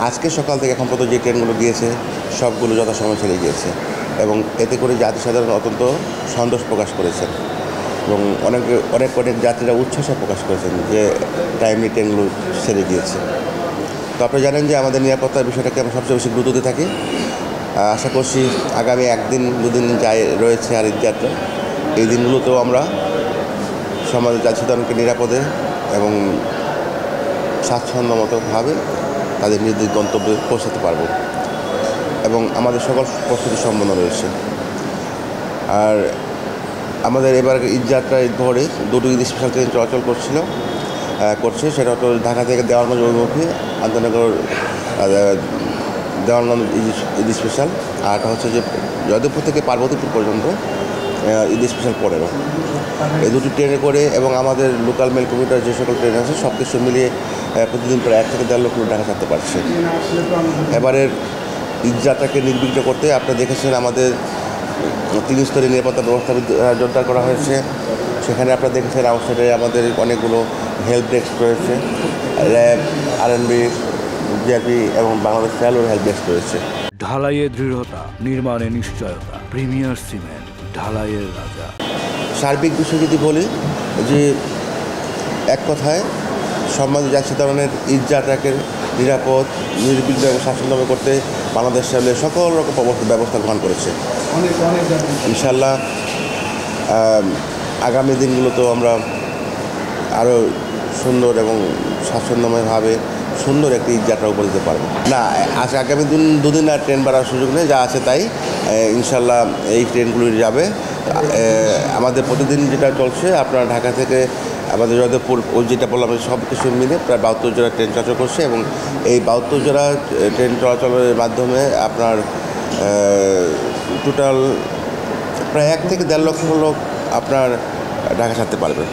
আজকে সকাল থেকে এখন পর্যন্ত যে ট্রেনগুলো গিয়েছে সবগুলো যথাসময়ে ছেড়ে গিয়েছে এবং এতে করে জাতিসাধারণ অত্যন্ত সন্তোষ প্রকাশ করেছেন এবং অনেক যাত্রীরা উচ্ছ্বাস প্রকাশ করেছেন যে টাইমলি ট্রেনগুলো ছেড়ে গিয়েছে। তো আপনারা জানেন যে আমাদের নিরাপত্তার বিষয়টাকে আমরা সবচেয়ে বেশি গুরুত্ব দিয়ে থাকি। আশা করছি আগামী একদিন দুদিন রয়েছে আর ঈদযাত্রা, এই দিনগুলোতেও আমরা সমাজের জাতিসাধারণকে নিরাপদে এবং স্বাচ্ছন্দ্যমতোভাবে তাদের নিজ গন্তব্যে পৌঁছাতে পারব এবং আমাদের সকল প্রস্তুতি সম্পন্ন রয়েছে। আর আমাদের এবার ঈদযাত্রা ঈদ ভোরে দুটো ঈদ স্পেশাল ট্রেন চলাচল করছে, সেটা হলো ঢাকা থেকে দেওয়ানগঞ্জ অভিমুখী আন্তনগর দেওয়ানগঞ্জ ঈদ স্পেশাল, আর একটা হচ্ছে যে জয়দেবপুর থেকে পার্বতীপুর পর্যন্ত ঈদ স্পেশাল 15। এই দুটি ট্রেনে করে এবং আমাদের লোকাল মেল কমিউটার যে সকল ট্রেন আছে সব কিছু মিলিয়ে প্রতিদিন প্রায় 1 থেকে 1.5 লক্ষ ঢাকা ছাড়তে পারছে। এবারের ঈদযাত্রাকে নির্বিঘ্ন করতে আপনারা দেখেছেন আমাদের 3 স্তরের নিরাপত্তা ব্যবস্থা জোরদার করা হয়েছে। সেখানে আপনারা দেখেছেন আউটসাইডে আমাদের অনেকগুলো হেল্প ডেস্ক রয়েছে, র্যাব, আরএনবি, জিআরপি এবং বাংলাদেশ রেলওয়ের হেল্প ডেস্ক রয়েছে। ঢালাইয়ে দৃঢ়তা, নির্মাণে নিশ্চয়তা, প্রিমিয়ার সিমেন্ট, ঢালাইয়ের রাজা। সার্বিক বিষয় যদি বলি যে এক কথায় সম্মানিত জাতিসাধারণের ঈদযাত্রাকে নিরাপদ, নির্বিঘ্ন এবং স্বাচ্ছন্দ্যময় করতে বাংলাদেশ রেলওয়ে সকল রকম ব্যবস্থা গ্রহণ করেছে। ইনশাল্লাহ আগামী দিনগুলোতেও আমরা আরও সুন্দর এবং স্বাচ্ছন্দ্যময়ভাবে সুন্দর একটি ঈদযাত্রা উপর দিতে পারবো। না, আগামী দুদিন আর ট্রেন বাড়ার সুযোগ নেই, যা আছে তাই ইনশাল্লাহ এই ট্রেনগুলি যাবে। আমাদের প্রতিদিন যেটা চলছে আপনার ঢাকা থেকে আমাদের জয়দেবপুর যেটা বললাম সব কিছু মিলে প্রায় 72 জোড়া ট্রেন চলাচল করছে এবং এই 72 জোড়া ট্রেন চলাচলের মাধ্যমে আপনার টোটাল প্রায় 1 থেকে 1.5 লক্ষ লোক আপনার ঢাকা ছাড়তে পারবে।